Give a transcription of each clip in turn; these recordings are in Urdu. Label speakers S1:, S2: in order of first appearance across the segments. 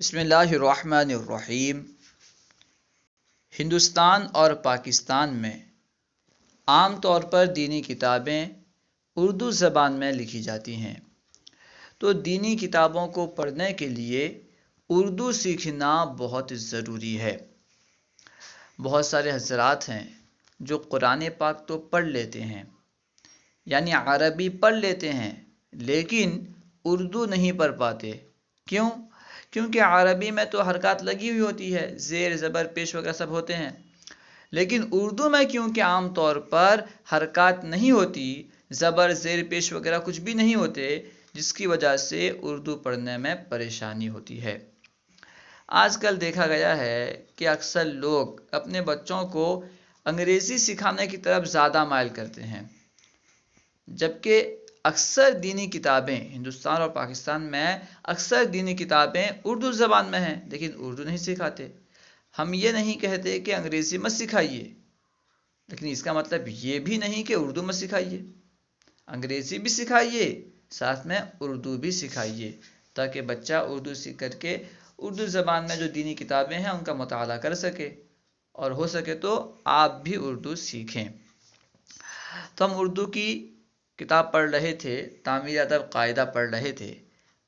S1: بسم اللہ الرحمن الرحیم۔ ہندوستان اور پاکستان میں عام طور پر دینی کتابیں اردو زبان میں لکھی جاتی ہیں، تو دینی کتابوں کو پڑھنے کے لیے اردو سیکھنا بہت ضروری ہے۔ بہت سارے حضرات ہیں جو قرآن پاک تو پڑھ لیتے ہیں، یعنی عربی پڑھ لیتے ہیں، لیکن اردو نہیں پڑھ پاتے۔ کیوں؟ کیونکہ عربی میں تو حرکات لگی ہوئی ہوتی ہے، زیر زبر پیش وغیرہ سب ہوتے ہیں، لیکن اردو میں کیونکہ عام طور پر حرکات نہیں ہوتی، زبر زیر پیش وغیرہ کچھ بھی نہیں ہوتے، جس کی وجہ سے اردو پڑھنے میں پریشانی ہوتی ہے۔ آج کل دیکھا گیا ہے کہ اکثر لوگ اپنے بچوں کو انگریزی سکھانے کی طرف زیادہ مائل کرتے ہیں، جبکہ اکثر دینی کتابیں ہندوستان اور پاکستان میں اکثر دینی کتابیں اردو زبان میں ہیں، لیکن اردو نہیں سکھاتے۔ ہم یہ نہیں کہتے کہ انگریزی مت سکھائیے، لیکن اس کا مطلب یہ بھی نہیں کہ اردو مت سکھائیے۔ انگریزی بھی سکھائیے، ساتھ میں اردو بھی سکھائیے، تاکہ بچہ اردو سیکھ کر کے اردو زبان میں جو دینی کتابیں ہیں ان کا مطالعہ کر سکے، اور ہو سکے تو آپ بھی اردو سیکھیں۔ تو ہم اردو کی کتاب پڑھ رہے تھے، تعمیر ادب قاعدہ پڑھ رہے تھے۔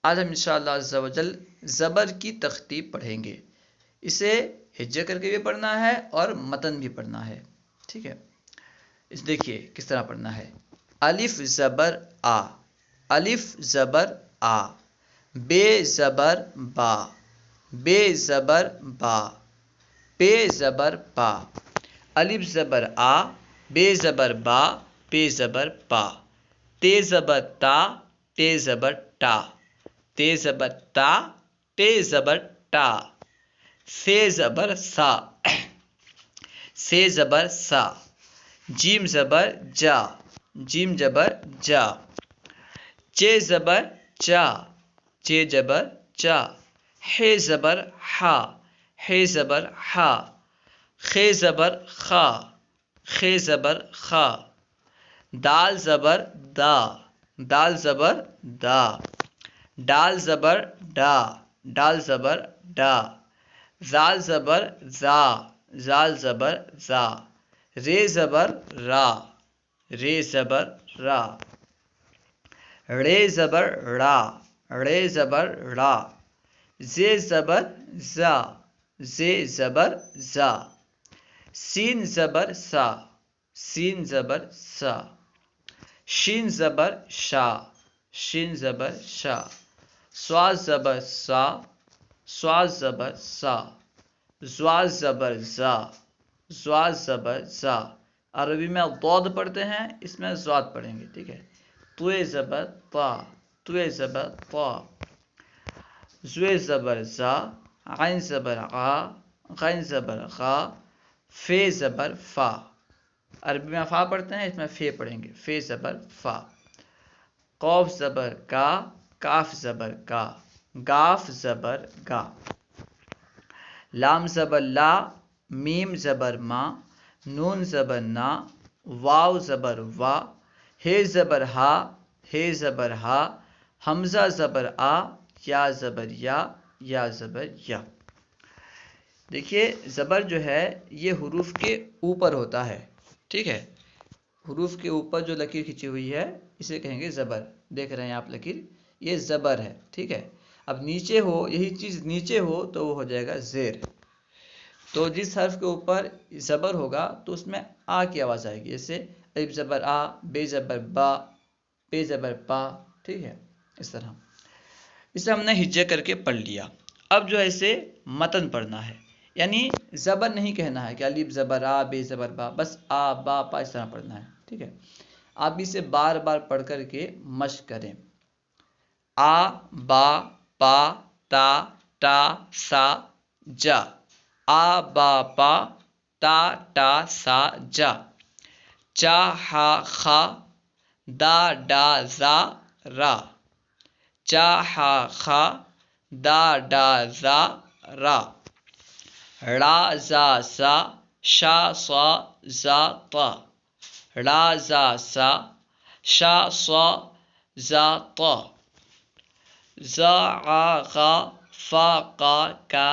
S1: آج ہم انشاءاللہ عز و جل زبر کی ترتیب پڑھیں گے۔ اسے ہجے کر کے بھی پڑھنا ہے اور متن بھی پڑھنا ہے، ٹھیک ہے؟ اس دیکھیے کس طرح پڑھنا ہے۔ الف زبر آ، الف زبر آ، بے زبر با، بے زبر با، پے زبر پا، الف زبر آ، بے زبر با، پے زبر پا، تے زبر تا، تے زبر ٹا، تے زبر تا، تے زبر ٹا، سے زبر سا، سے زبر سا، جیم زبر جا، جیم زبر جا، چے زبر چا، چے زبر چا، ہے زبر ہا، ہے زبر ہا، خے زبر خا، خے زبر خا، دال زبر دا، دال زبر دا، ڈال زبر ڈا، ڈال زبر ڈا، زال زبر زا، زال زبر زا، رے زبر را، رے زبر را، رے زبر را، رے زبر را، زے زبر زا، زے زبر زا، سین زبر سا، سین زبر سا، شین زبر شا، شین زبر شا، صاد زبر سا، صاد زبر سا، زواد زبر زا، زواد زبر زا۔ عربی میں ضاد پڑھتے ہیں، اس میں زواد پڑھیں گے، ٹھیک ہے؟ توے زبر طا، توے زبر طا، زوے زبر زا، عین زبر غا، غین زبر غا، فے زبر فا۔ عربی میں فا پڑھتے ہیں، اس میں فے پڑھیں گے، فے زبر فا، قوف زبر کا، کاف زبر کا، گاف زبر گا، لام زبر لا، میم زبر ما، نون زبر نا، واو زبر وا، ہے زبر ہا، ہے زبر ہا، حمزہ زبر آ، یا زبر یا زبر یا۔ دیکھیے زبر جو ہے یہ حروف کے اوپر ہوتا ہے، ٹھیک ہے؟ حروف کے اوپر جو لکیر کھینچی ہوئی ہے اسے کہیں گے زبر۔ دیکھ رہے ہیں آپ لکیر، یہ زبر ہے، ٹھیک ہے؟ اب نیچے ہو، یہی چیز نیچے ہو تو وہ ہو جائے گا زیر۔ تو جس حرف کے اوپر زبر ہوگا تو اس میں آ کی آواز آئے گی، جیسے الف زبر آ، بے زبر با، پے زبر پا، ٹھیک ہے؟ اس طرح اسے ہم نے ہجے کر کے پڑھ لیا۔ اب جو ہے اسے متن پڑھنا ہے، یعنی زبر نہیں کہنا ہے کہ الف زبر آ، بے زبر با، بس آ با پا اس طرح پڑھنا ہے، ٹھیک ہے؟ آپ اسے بار بار پڑھ کر کے مشق کریں۔ آ، با، پا، تا، ٹا، سا، جا، آ با پا، تا ٹا سا جا، چا ہا خا، دا ڈا زا را، چا ہا خا، دا ڈا زا را، را زا سا، شا صا زا طا، را زا سا، شا صا زا طا، زا عا غا، فا قا کا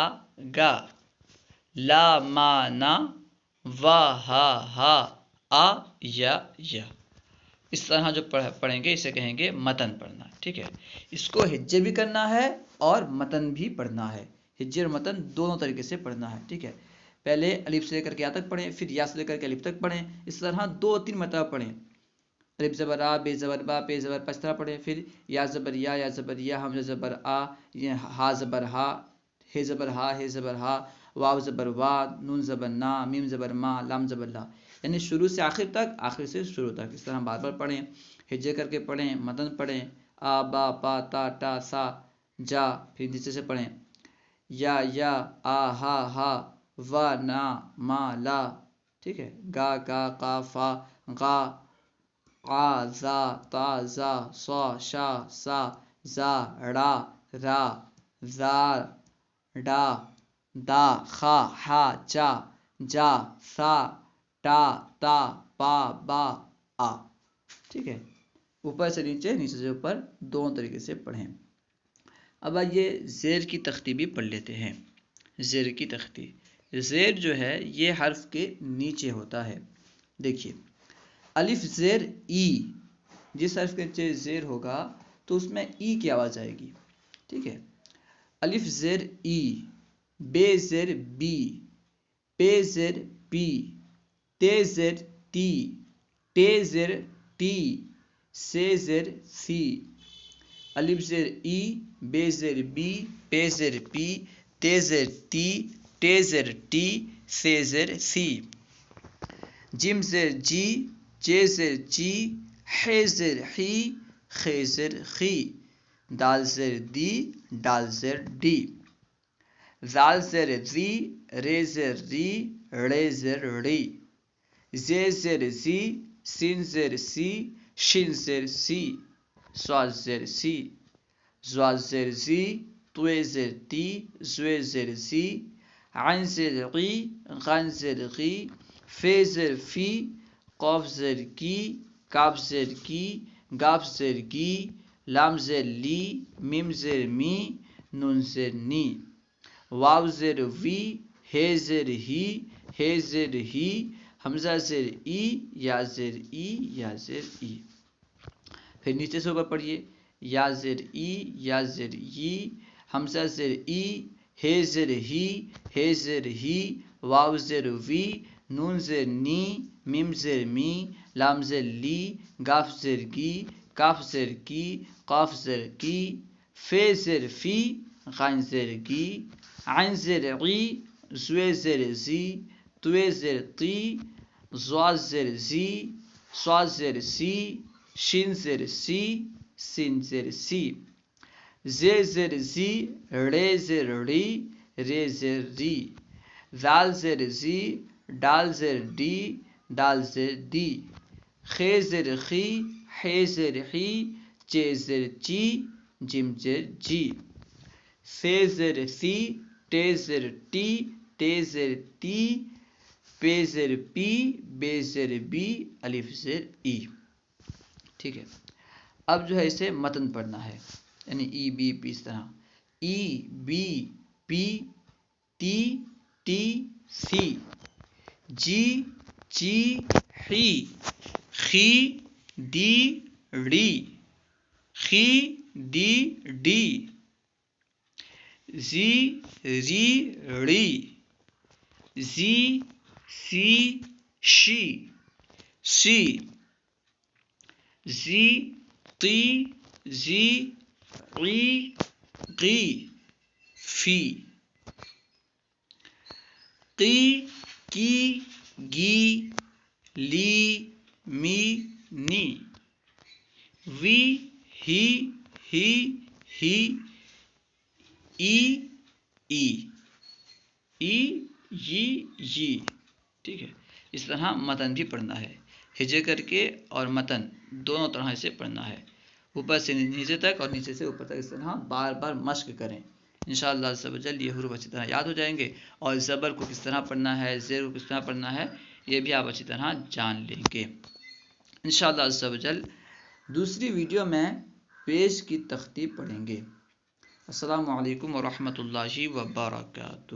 S1: گا، لا ما نا، وا ہا ہا، آ یا۔ اس طرح جو پڑھیں گے اسے کہیں گے متن پڑھنا، ٹھیک ہے۔ اس کو ہجے بھی کرنا ہے اور متن بھی پڑھنا ہے، ہجے اور متن دونوں طریقے سے پڑھنا ہے، ٹھیک ہے۔ پہلے الف سے لے کر کے یا تک پڑھیں، پھر یا سے لے کر کے الف تک پڑھیں، اس طرح 2-3 مرتبہ پڑھیں۔ الف زبر آ، بے زبر با، پے زبر پا، اس طرح پڑھیں۔ پھر یا زبر یا زبر یا، حمزہ زبر آ، ہا زبر ہا، ہے زبر ہا، ہے زبر ہا، واو زبر وا، نون زبر نا، میم زبر ما، لام زبر لا، یعنی شروع سے آخر تک، آخر سے شروع تک، اس طرح بار بار پڑھیں، ہجے کر کے پڑھیں، متن پڑھیں، آ با پا تا ٹا سا جا، پھر نیچے سے پڑھیں، یا آ ہا ہا، وا نا ما لا، ٹھیک ہے، گا کا قا فا غا، قا زا تا زا، صا شا سا، زا ڑا را، زا ڈا دا، خا ہا چا، جا سا ٹا تا پا با آ، ٹھیک ہے۔ اوپر سے نیچے، نیچے سے اوپر، دونوں طریقے سے پڑھیں۔ اب آئیے زیر کی تختی بھی پڑھ لیتے ہیں۔ زیر کی تختی، زیر جو ہے یہ حرف کے نیچے ہوتا ہے، دیکھیے الف زیر ای، جس حرف کے نیچے زیر ہوگا تو اس میں ای کی آواز آئے گی، ٹھیک ہے۔ الف زیر ای، بے زیر بی، پے زیر پی، تے زیر تی، ٹے زیر ٹی، سے زیر سی، الف زیر ای، بے زیر بی، پے زیر پی، تے زیر تی، ٹے زیر ٹی، سے زیر سی، جیم زیر جی، جے زیر جی، ہے زیر ہی، خے زیر خی، دال زیر دی، ڈال زیر ڈی، زال زیر زی، رے زیر ری، رے زیر ری، زے زیر زی، سین زیر سی، شین زیر سی، سواد زیر سی، زواد زیر زی، توے زیر تی، زوے زیر زی، عین زیر غی، غین زیر غی، فے زیر فی، قوف زیر کی، کاف زیر کی، گاف زیر گی، لام زیر لی، میم زیر می، نون زیر نی، واو زیر وی، ہے زیر ہی، ہے زیر ہی، حمزہ زیر ای، یا زیر ای، یا زیر ای۔ پھر نیچے سے اوپر پڑھیے، یا زیر ای، یا زیر ای، حمزہ زیر ای، ہے زیر ہی، ہے زیر ہی، واو زیر وی، نون زیر نی، میم زیر می، لام زیر لی، گاف زیر گی، کاف زیر کی، قاف زیر کی، فے زیر فی، غین زیر گی، عین زیر غی، زوے زیر زی، توے زیر تی، زواد زیر زی، سواد زیر سی، شین زیر سی، سین زیر سی، زے زیر زی، رے زیر ری، رے زیر ری، زال زیر زی، ڈال زیر ڈی، ڈال زیر دی، خے زیر خی، ہے زیر ہی، چے زیر چی، جیم زیر جی، سے زیر سی، ٹے زیر ٹی، ٹے زیر تی، پے زیر پی، بے زیر بی، الف زیر ای، ٹھیک ہے۔ اب جو ہے اسے متن پڑھنا ہے، یعنی ای بی پی، اس طرح ای بی پی، تی ٹی سی، جی چی ہی، خی دی ڑی، خی دی ڈی، زی ری ڑی، زی سی شی، سی، زی قی، زی قی، قی، فی، قی کی گی، لی می نی، وی ہی ہی، ای ای، ای ی، ٹھیک ہے۔ اس طرح متن بھی پڑھنا ہے، ہجے کر کے اور متن دونوں طرح سے پڑھنا ہے، اوپر سے نیچے تک اور نیچے سے اوپر تک، اس طرح بار بار مشق کریں، انشاءاللہ عز و جل یہ حروف اچھی طرح یاد ہو جائیں گے، اور زبر کو کس طرح پڑھنا ہے، زیر کو کس طرح پڑھنا ہے، یہ بھی آپ اچھی طرح جان لیں گے انشاءاللہ عز و جل۔ دوسری ویڈیو میں پیش کی تختی پڑھیں گے، السلام علیکم ورحمۃ اللہ وبرکاتہ۔